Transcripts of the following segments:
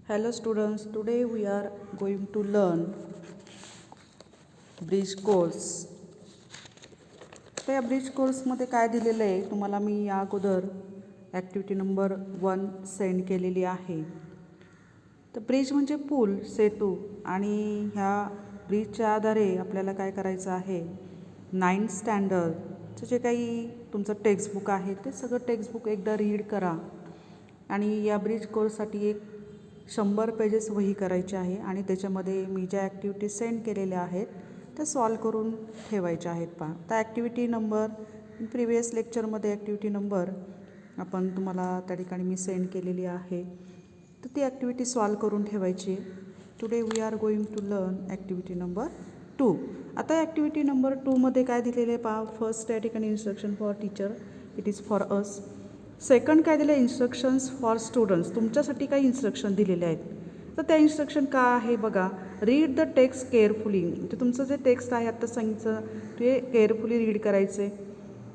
Hello students, today we are going to learn bridge course. तर या bridge कोर्समध्ये काय दिलेलं आहे तुम्हाला मी या अगोदर ॲक्टिव्हिटी नंबर 1 सेंड केलेली आहे. तर ब्रिज म्हणजे पूल, सेतू, आणि ह्या ब्रिजच्या आधारे आपल्याला काय करायचं आहे, 9th स्टँडर्डचं जे काही तुमचं टेक्स्टबुक आहे ते सगळं टेक्स्टबुक एकदा रीड करा. आणि या ब्रिज कोर्ससाठी एक 100 पेजेस वही करायचे आहे आणि त्याच्यामध्ये मी ज्या ॲक्टिव्हिटी सेंड केलेल्या आहेत त्या सॉल्व करून ठेवायच्या आहेत. पहा, तर ॲक्टिव्हिटी नंबर प्रिव्हियस लेक्चरमध्ये ॲक्टिव्हिटी नंबर आपण तुम्हाला त्या ठिकाणी मी सेंड केलेली आहे, तर ती ॲक्टिव्हिटी सॉल्व करून ठेवायची. Today we are going to learn activity number 2. आता ॲक्टिव्हिटी नंबर 2मध्ये काय दिलेलं आहे पहा. फर्स्ट त्या ठिकाणी instruction for teacher, it is for us. Second काय दिलं आहे, इन्स्ट्रक्शन्स फॉर स्टुडंट्स, तुमच्यासाठी काही इन्स्ट्रक्शन दिलेले आहेत. तर त्या इन्स्ट्रक्शन का आहे बघा. रीड द टेक्स्ट केअरफुली, म्हणजे तुमचं जे टेक्स्ट आहे आत्ता सांगितलं ते केअरफुली रीड करायचे.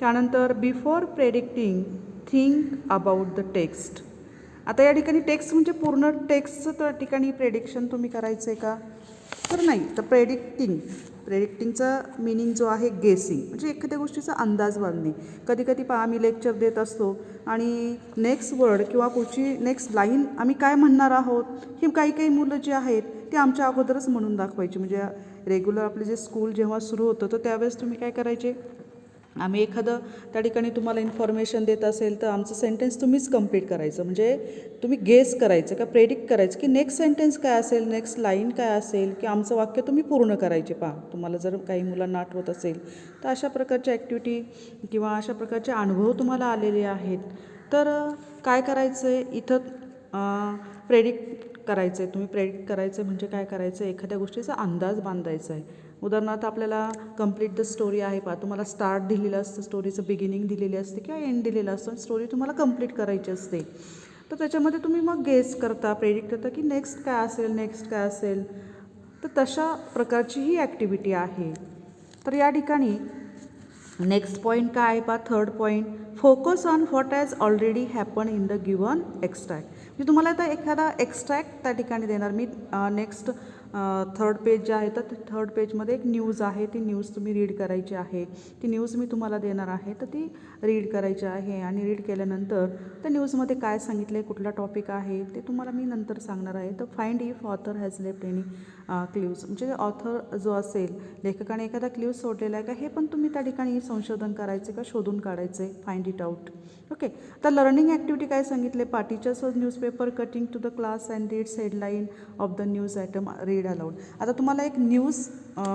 त्यानंतर before predicting think about the text. आता या ठिकाणी टेक्स्ट म्हणजे पूर्ण टेक्स्टचं त्या ठिकाणी प्रेडिक्शन तुम्ही करायचं आहे का, तर नाही. तर प्रेडिक्टिंगचा मिनिंग जो आहे गेसिंग, म्हणजे एखाद्या गोष्टीचा अंदाज बांधणे. कधी कधी पहा आम्ही लेक्चर देत असतो आणि नेक्स्ट वर्ड किंवा पुढची नेक्स्ट लाईन आम्ही काय म्हणणार आहोत ही काही काही मुलं जी आहेत ती आमच्या अगोदरच म्हणून दाखवायची. म्हणजे रेग्युलर आपले जे स्कूल जेव्हा सुरू होतं तर त्यावेळेस तुम्ही काय करायचे, आम्ही एखादं त्या ठिकाणी तुम्हाला इन्फॉर्मेशन देत असेल तर आमचं सेंटेन्स तुम्हीच कंप्लीट करायचं. म्हणजे तुम्ही गेस करायचं का प्रेडिक्ट करायचं की नेक्स्ट सेंटेन्स काय असेल, नेक्स्ट लाईन काय असेल, की आमचं वाक्य तुम्ही पूर्ण करायचे. पहा, तुम्हाला जर काही मुलांना आठवत असेल तर अशा प्रकारच्या ॲक्टिव्हिटी किंवा अशा प्रकारचे अनुभव तुम्हाला आलेले आहेत. तर काय करायचं आहे इथं, प्रेडिक्ट करायचं आहे. तुम्ही प्रेडिक्ट करायचं म्हणजे काय करायचं, एखाद्या गोष्टीचा अंदाज बांधायचा आहे. उदाहरणार्थ आपल्याला कंप्लीट द स्टोरी आहे. पहा, तुम्हाला स्टार्ट दिलेलं असतं, स्टोरीचं बिगिनिंग दिलेली असते किंवा एंड दिलेलं असतं, स्टोरी तुम्हाला कंप्लीट करायची असते. तर त्याच्यामध्ये तुम्ही मग गेस करता, प्रेडिक्ट करता की नेक्स्ट काय असेल, नेक्स्ट काय असेल. तर तशा प्रकारची ही ॲक्टिव्हिटी आहे. तर या ठिकाणी नेक्स्ट पॉईंट काय आहे पहा, third point, focus on what has already happen in the given extract. म्हणजे तुम्हाला आता एखादा एक्स्ट्रॅक्ट त्या ठिकाणी देणार मी. नेक्स्ट थर्ड पेज जे आहे तर थर्ड पेजमध्ये एक न्यूज आहे, ती न्यूज तुम्ही रीड करायची आहे. ती न्यूज मी तुम्हाला देणार आहे तर ती रीड करायची आहे. आणि रीड केल्यानंतर त्या न्यूजमध्ये काय सांगितलं आहे, कुठला टॉपिक आहे ते तुम्हाला मी नंतर सांगणार आहे. तर find if author has left any clues, म्हणजे ऑथर जो असेल, लेखकाने एखादा क्ल्यूज सोडलेला आहे का हे पण तुम्ही त्या ठिकाणी संशोधन करायचे का शोधून काढायचे, फाइंड इट आउट. ओके. तर लर्निंग ॲक्टिव्हिटी काय सांगितले पहा. Teachers was newspaper cutting to the class and reads headline of the news item read aloud. आता तुम्हाला एक न्यूज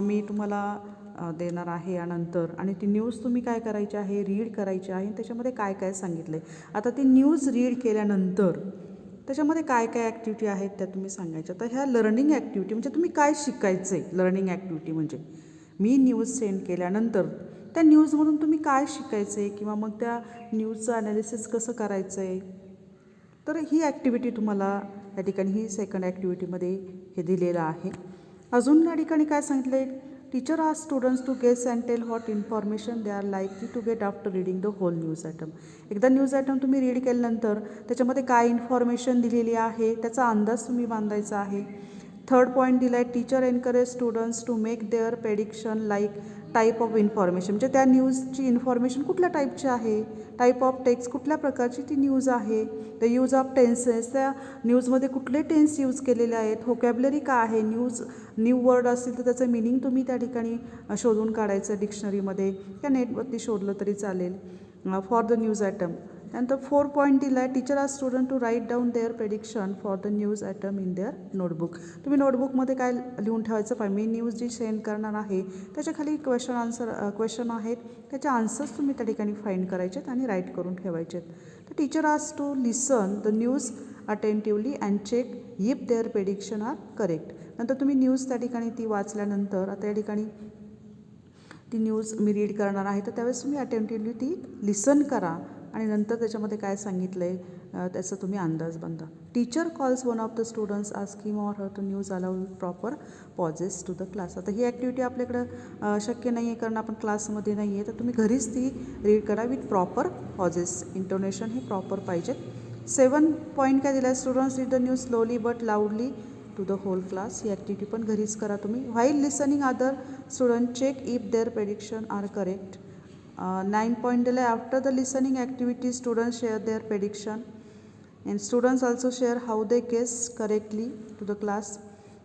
मी तुम्हाला देणार आहे यानंतर, आणि ती न्यूज तुम्ही काय करायची आहे, रीड करायची आहे. त्याच्यामध्ये काय काय सांगितलं आहे, आता ती न्यूज रीड केल्यानंतर त्याच्यामध्ये काय काय ॲक्टिव्हिटी आहेत त्या तुम्ही सांगायच्या. तर ह्या लर्निंग ॲक्टिव्हिटी म्हणजे तुम्ही काय शिकायचं आहे. लर्निंग ॲक्टिव्हिटी म्हणजे मी न्यूज सेंड केल्यानंतर त्या न्यूजमधून तुम्ही काय शिकायचं आहे किंवा मग त्या न्यूजचं ॲनालिसिस कसं करायचं आहे. तर ही ॲक्टिव्हिटी तुम्हाला या ठिकाणी ही सेकंड ॲक्टिव्हिटीमध्ये हे दिलेलं आहे. अजून या ठिकाणी काय सांगितलं आहे, teacher are students to guess and tell what information they are likely to get after reading the whole news item. एकदा न्यूज आयटम तुम्ही रीड केल्यानंतर त्याच्यामध्ये काय इन्फॉर्मेशन दिलेली आहे त्याचा अंदाज तुम्ही बांधायचा आहे. थर्ड पॉईंट दिला आहे, teacher encourage students to make their prediction like type of information, म्हणजे त्या न्यूजची इन्फॉर्मेशन कुठल्या टाईपची आहे, टाईप ऑफ टेक्स्ट कुठल्या प्रकारची ती न्यूज आहे. द यूज ऑफ टेन्सेस, त्या न्यूजमध्ये कुठले टेन्स यूज केलेले आहेत, व्होकॅब्युलरी काय आहे, न्यू वर्ड असतील तर त्याचं मिनिंग तुम्ही त्या ठिकाणी शोधून काढायचं डिक्शनरीमध्ये किंवा नेटवरती शोधलं तरी चालेल. For the news item. त्यानंतर 4 पॉईंट दिला आहे, teacher are student to write down their prediction for the news item in their notebook. तुम्ही नोटबुकमध्ये काय लिहून ठेवायचं पाहिजे, मी न्यूज जी सेंड करणार आहे त्याच्या खाली क्वेश्चन आहेत, त्याचे आन्सर्स तुम्ही त्या ठिकाणी फाइंड करायचे आहेत आणि राईट करून ठेवायचे आहेत. तर टीचर आर्स to listen the news attentively and check if their prediction are correct. नंतर तुम्ही न्यूज त्या ठिकाणी ती वाचल्यानंतर आता या ठिकाणी ती न्यूज मी रीड करणार आहे तर त्यावेळेस तुम्ही अटेंटिव्हली ती लिसन करा आणि नंतर त्याच्यामध्ये काय सांगितलं आहे त्याचा तुम्ही अंदाज बांधा. Teacher calls one of the students asking or her to news aloud proper pauses to the class. आता ही ॲक्टिव्हिटी आपल्याकडं शक्य नाही आहे कारण आपण क्लासमध्ये नाही आहे, तर तुम्ही घरीच ती रीड करा विथ प्रॉपर पॉजेस. इंटोनेशन हे प्रॉपर पाहिजेत. 7 पॉईंट काय दिला आहे, students read the news slowly but loudly to the whole class. ही ॲक्टिव्हिटी पण घरीच करा तुम्ही. While listening other student check if their prediction are correct. 9 point दिला आहे, after the listening activity students share their prediction and students also share how they guess correctly to the class.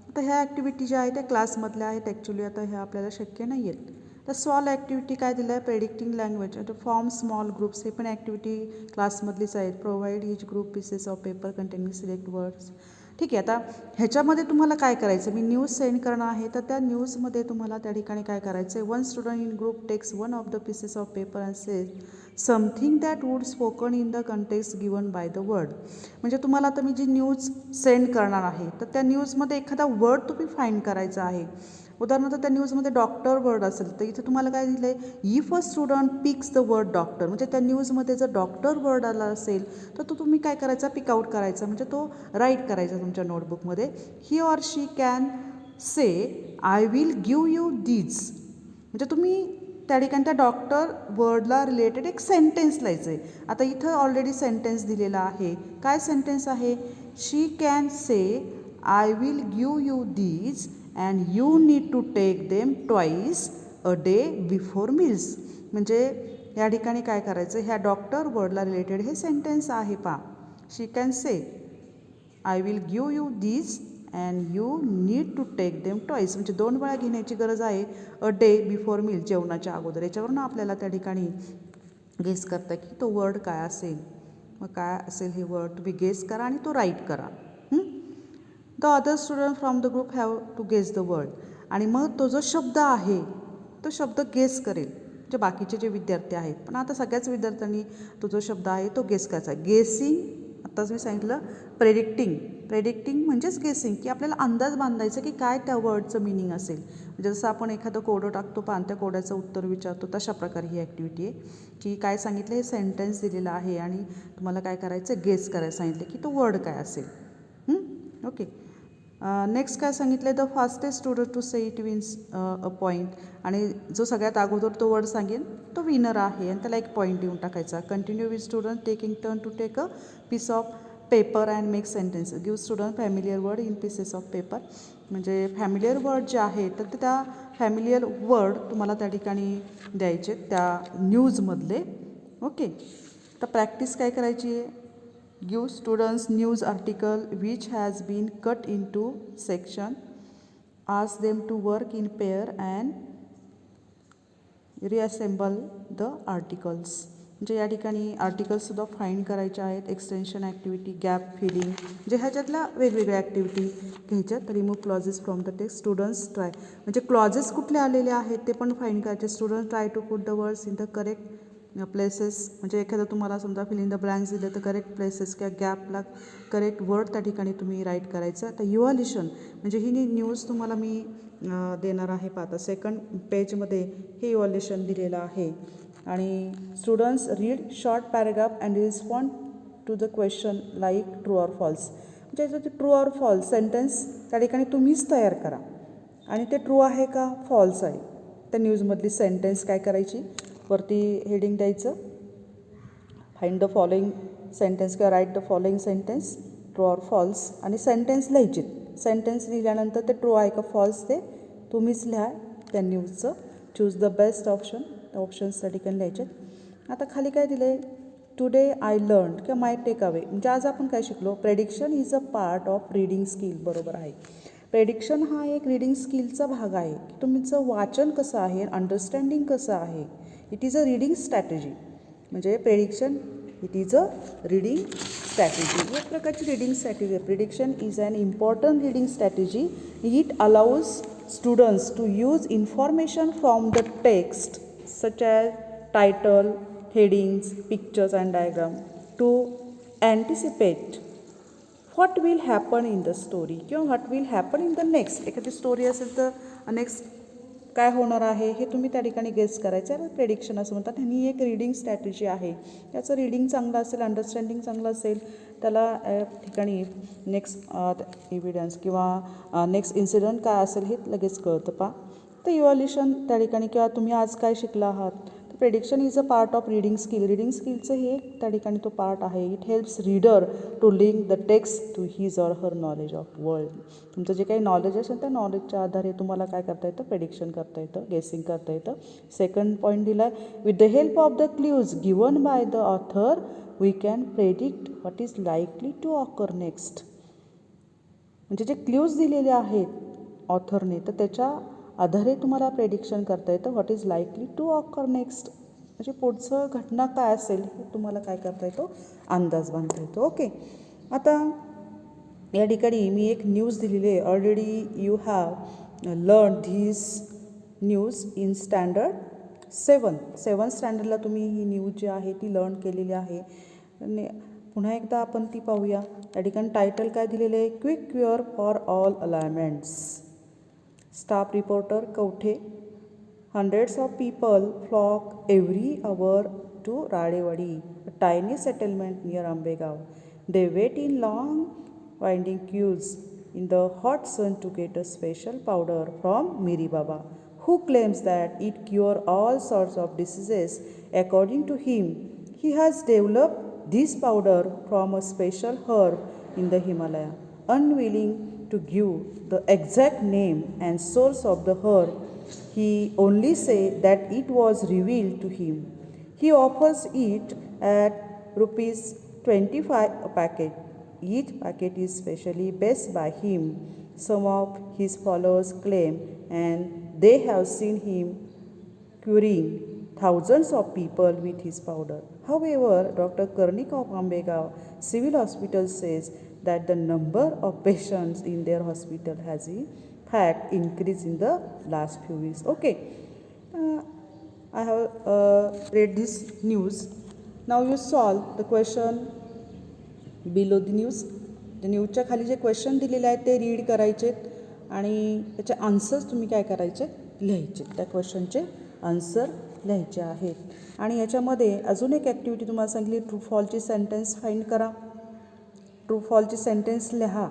आता ह्या activity ज्या आहेत त्या क्लासमधल्या आहेत actually, आता ह्या आपल्याला शक्य नाही आहेत. तर सॉल्व ॲक्टिव्हिटी काय दिलं आहे, प्रेडिक्टिंग लँग्वेज, आता फॉर्म स्मॉल ग्रुप्स, हे पण ॲक्टिव्हिटी क्लासमधलीच आहेत. Provide each group pieces of paper containing select words. ठीक आहे, आता ह्याच्यामध्ये तुम्हाला काय करायचं, मी न्यूज सेंड करणार आहे, तर त्या न्यूजमध्ये तुम्हाला त्या ठिकाणी काय करायचं आहे, one student in group takes one of the pieces of paper and says something that would spoken in the context given by the word. म्हणजे तुम्हाला आता मी जी न्यूज सेंड करणार आहे, तर त्या न्यूजमध्ये एखादा वर्ड तुम्ही फाईंड करायचा आहे. उदाहरणार्थ त्या न्यूजमध्ये डॉक्टर वर्ड असेल, तर इथे तुम्हाला काय दिलं आहे, इफ अ स्टुडंट पिक्स द वर्ड डॉक्टर, म्हणजे त्या न्यूजमध्ये जर डॉक्टर वर्ड आला असेल तर तो तुम्ही काय करायचा, पिकआउट करायचा, म्हणजे तो राईट करायचा तुमच्या नोटबुकमध्ये. He or she can say I will give you these, म्हणजे तुम्ही त्या ठिकाणी त्या डॉक्टर वर्डला रिलेटेड एक सेंटेन्स लिहायचं आहे. आता इथं ऑलरेडी सेंटेन्स दिलेला आहे. काय सेंटेन्स आहे, she can say I will give you these and you need to take them twice a day before meals. म्हणजे या ठिकाणी काय करायचं, ह्या डॉक्टर वर्डला रिलेटेड हे सेंटेन्स आहे पा. She can say I will give you these and you need to take them twice, म्हणजे 2 वेळा घेण्याची गरज आहे. अ डे बिफोर मील, जेवणाच्या अगोदर. याच्यावरून आपल्याला त्या ठिकाणी गेस करता की तो वर्ड काय असेल. मग काय असेल हे वर्ड तुम्ही गेस करा आणि तो राईट करा. The other student from the group have to guess the word, आणि मग तो जो शब्द आहे तो शब्द गेस करेल, म्हणजे बाकीचे जे विद्यार्थी आहेत, पण आता सगळ्याच विद्यार्थ्यांनी तो जो शब्द आहे तो गेस करायचा. गेसिंग, आत्ताच मी सांगितलं प्रेडिक्टिंग. प्रेडिक्टिंग म्हणजेच गेसिंग, की आपल्याला अंदाज बांधायचा की काय त्या वर्डचं मिनिंग असेल. म्हणजे जसं आपण एखादं कोडं टाकतो पण त्या कोड्याचं उत्तर विचारतो, तशा प्रकारे ही ॲक्टिव्हिटी आहे. की काय सांगितलं, हे सेंटेन्स दिलेलं आहे आणि तुम्हाला काय करायचं, गेस करायला सांगितलं की तो वर्ड काय असेल. ओके. नेक्स्ट काय सांगितलं, the fastest student to say it wins a point, आणि जो सगळ्यात अगोदर तो वर्ड सांगेल तो विनर आहे आणि त्याला 1 पॉईंट देऊन टाकायचा. Continue with student taking turn to take a piece of paper and make sentence. Give student familiar word in pieces of paper, म्हणजे फॅमिलियर वर्ड जे आहे तर त्या फॅमिलियर वर्ड तुम्हाला त्या ठिकाणी द्यायचे त्या न्यूजमधले. ओके. तर प्रॅक्टिस काय करायची आहे, give students news article which has been cut into section, ask them to work in pair and reassemble the articles. म्हणजे या ठिकाणी आर्टिकल्ससुद्धा फाईंड करायचे आहेत. एक्सटेन्शन ॲक्टिव्हिटी, गॅप फिलिंग, म्हणजे ह्याच्यातल्या वेगवेगळ्या ॲक्टिव्हिटी घ्यायच्यात. Remove clauses from the text. Students try, म्हणजे क्लॉजेस कुठले आलेले आहेत ते पण फाईंड करायचे. Students try to put the words in the correct places, म्हणजे एखादं तुम्हाला समजा फिल इन द ब्लँक्स दिलं तर करेक्ट प्लेसेस किंवा गॅपला करेक्ट वर्ड त्या ठिकाणी तुम्ही राईट करायचं. आता युअलिशन, म्हणजे ही न्यूज तुम्हाला मी देणार आहे. पाहता सेकंड पेजमध्ये हे युअलिशन दिलेलं आहे. आणि students read short paragraph and respond to the question like true or false, म्हणजे याचं ट्रू ऑर फॉल्स सेंटेन्स त्या ठिकाणी तुम्हीच तयार करा आणि ते ट्रू आहे का फॉल्स आहे. त्या न्यूजमधली सेंटेन्स काय करायची, वरती हेडिंग द्यायचं, फाइंड द फॉलोइंग सेंटेन्स किंवा write the following sentence, true or false, आणि सेंटेन्स लिहायचे. सेंटेन्स लिहिल्यानंतर ते ट्रू आहे का फॉल्स ते तुम्हीच लिहा त्या न्यूजचं. चूज द बेस्ट ऑप्शन, त्या ऑप्शन्स त्या ठिकाणी लिहायचे. आता खाली काय दिलं आहे, टुडे आय लर्न किंवा माय टेक अवे, म्हणजे आज आपण काय शिकलो, prediction is a part of reading skill. बरोबर आहे, प्रेडिक्शन हा एक रीडिंग स्किलचा भाग आहे. तुमचं वाचन कसं आहे, अंडरस्टँडिंग कसं आहे. It is a reading strategy, म्हणजे prediction it is a reading strategy. एक प्रकारची रीडिंग स्ट्रॅटेजी आहे. Prediction is an important reading strategy. It allows students to use information from the text such as title, headings, pictures and diagram to anticipate what will happen in the story किंवा what will happen in the next. एखादी स्टोरी असेल तर next काय होणार आहे हे तुम्ही त्या ठिकाणी गेस करायचं आहे. प्रेडिक्शन असं म्हणतात. ही एक रीडिंग स्ट्रॅटेजी आहे. याचं रीडिंग चांगलं असेल, अंडरस्टँडिंग चांगलं असेल, त्याला ठिकाणी नेक्स्ट एव्हिडन्स किंवा नेक्स्ट इन्सिडंट काय असेल हे लगेच कळतं. पा तर इव्हॉल्युशन त्या ठिकाणी किंवा तुम्ही आज काय शिकला आहात, तर prediction is a part of reading skill. Reading स्किलचं हे त्या ठिकाणी तो पार्ट आहे. It helps reader to link the text to his or her knowledge of world. तुमचं जे काही नॉलेज असेल त्या नॉलेजच्या आधारे तुम्हाला काय करता येतं, प्रेडिक्शन करता येतं, गेसिंग करता येतं. सेकंड पॉईंट दिला आहे, with the help of the clues given by the author we can predict what is likely to occur next. म्हणजे जे क्ल्यूज दिलेले आहेत ऑथरने, तर त्याच्या आधारे तुम्हाला प्रेडिक्शन करता येतं what is likely to occur next. म्हणजे पुढचं घटना काय असेल हे तुम्हाला काय करता येतो, अंदाज बांधता येतो. ओके, आता या ठिकाणी मी एक न्यूज दिलेली आहे. Already you have learn this news in standard 7 स्टँडर्डला तुम्ही ही न्यूज जी आहे ती लर्न केलेली आहे. आणि पुन्हा एकदा आपण ती पाहूया. या ठिकाणी टायटल काय दिलेलं आहे, quick cure for all ailments. Staff reporter Kavathe. Hundreds of people flock every hour to Radewadi, a tiny settlement near Ambegaon. They wait in long winding queues in the hot sun to get a special powder from Miri Baba, who claims that it cures all sorts of diseases. According to him, he has developed this powder from a special herb in the Himalaya. Unwilling to give the exact name and source of the herb, he only said that it was revealed to him. He offers it at rupees 25 a packet. Each packet is specially blessed by him. Some of his followers claim, and they have seen him curing thousands of people with his powder. However, Dr. Karnik of Ambegaon Civil Hospital says that the number of patients in their hospital has in fact increased in the last few weeks. Okay, I have read this news. Now you solve the question below the news. त्या न्यूजच्या खाली जे question दिलेले आहेत ते read करायचे आणि त्याचे आन्सर्स तुम्ही काय करायचे, लिहायचे. त्या क्वेश्चनचे आन्सर लिहायचे आहेत. आणि याच्यामध्ये अजून एक ॲक्टिव्हिटी तुम्हाला सांगितली, ट्रू फॉलची सेंटेन्स फाइंड करा. ट्रू फॉलची सेंटेन्स लिहा.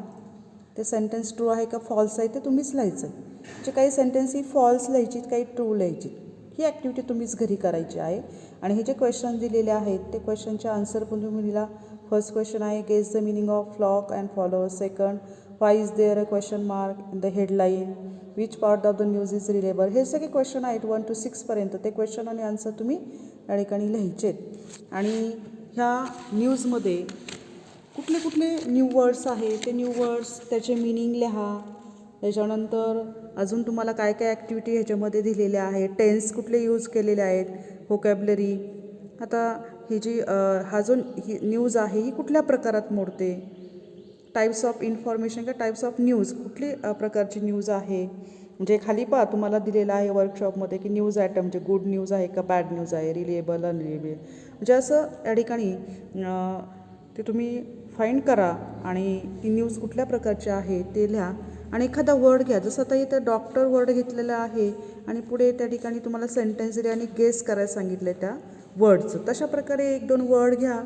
ते सेंटेन्स ट्रू आहे का फॉल्स आहे ते तुम्हीच लिहायचं आहे. म्हणजे काही सेंटेन्स ही फॉल्स लिहायची, काही ट्रू लिहायची. ही ॲक्टिव्हिटी तुम्हीच घरी करायची आहे. आणि हे जे क्वेश्चन दिलेले आहेत ते क्वेश्चनचे आन्सर पण तुम्ही लिहा. फर्स्ट क्वेश्चन आहे, guess the meaning of flock and follower. Second, why is there a question mark in the headline, which part of the news is reliable. हे सगळे क्वेश्चन आहेत 1 to 6 पर्यंत. ते क्वेश्चन आणि आन्सर तुम्ही या ठिकाणी लिहायचे. आणि ह्या न्यूजमध्ये कुठले कुठले न्यू वर्ड्स आहे ते न्यू वर्ड्स त्याचे मिनिंग लिहा. त्याच्यानंतर अजून तुम्हाला काय काय ॲक्टिव्हिटी ह्याच्यामध्ये दिलेल्या आहेत, टेन्स कुठले यूज केलेले आहेत, व्होकॅब्लरी. आता ही जी हा जो ही न्यूज आहे ही कुठल्या प्रकारात मोडते, टाईप्स ऑफ इन्फॉर्मेशन किंवा टाईप्स ऑफ न्यूज, कुठली प्रकारची न्यूज आहे. म्हणजे खाली पहा तुम्हाला दिलेलं आहे वर्कशॉपमध्ये की न्यूज आयटम म्हणजे गुड न्यूज आहे का बॅड न्यूज आहे, रिलेबल अनरिलेबल. म्हणजे असं या ठिकाणी ते तुम्ही फाइंड करा आणि ती न्यूज कुठल्या प्रकारची आहे ते लिहा. आणि एखादा वर्ड घ्या. जसं आता इथं डॉक्टर वर्ड घेतलेला आहे आणि पुढे त्या ठिकाणी तुम्हाला सेंटेन्स दिले आणि गेस करायला सांगितलं त्या वर्डचं. तशा प्रकारे 1-2 वर्ड घ्या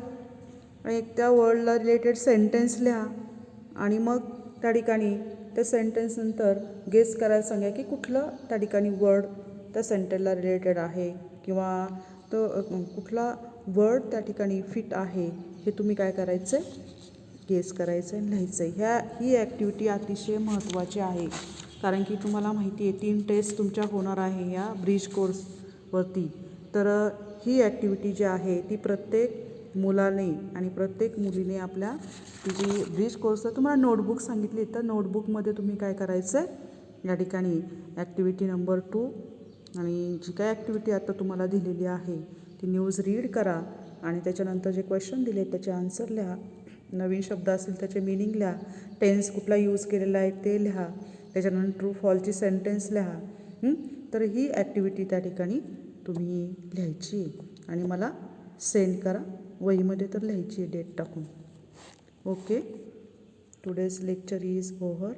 आणि त्या वर्डला रिलेटेड सेंटेन्स लिहा आणि मग त्या ठिकाणी त्या सेंटेन्सनंतर गेस करायला सांगा की कुठलं त्या ठिकाणी वर्ड त्या सेंटेन्सला रिलेटेड आहे किंवा तो कुठला वर्ड त्या ठिकाणी फिट आहे हे तुम्ही काय करायचं आहे, गेस करायचं आहे, लिहायचं आहे. ही ॲक्टिव्हिटी अतिशय महत्त्वाची आहे. कारण की तुम्हाला माहिती आहे 3 टेस्ट तुमच्या होणार आहे या ब्रिज कोर्सवरती. तर ही ॲक्टिव्हिटी जी आहे ती प्रत्येक मुलाने आणि प्रत्येक मुलीने आपल्या ती जी ब्रिज कोर्सला तुम्हाला नोटबुक सांगितली, तर नोटबुकमध्ये तुम्ही काय करायचं आहे, या ठिकाणी ॲक्टिव्हिटी नंबर 2 आणि जी काय ॲक्टिव्हिटी आता तुम्हाला दिलेली आहे ती न्यूज रीड करा आणि त्याच्यानंतर जे क्वेश्चन दिले त्याचे आन्सर लिहा. नवीन शब्द असेल त्याचे मिनिंग लिहा. टेन्स कुठला यूज केलेला आहे ते लिहा. त्याच्यानंतर ट्रू फॉलची सेंटेन्स लिहा. तर ही ॲक्टिव्हिटी त्या ठिकाणी तुम्ही लिहायची आणि मला सेंड करा. वहीमध्ये तर लिहायची आहे डेट टाकून. Okay, today's lecture is over.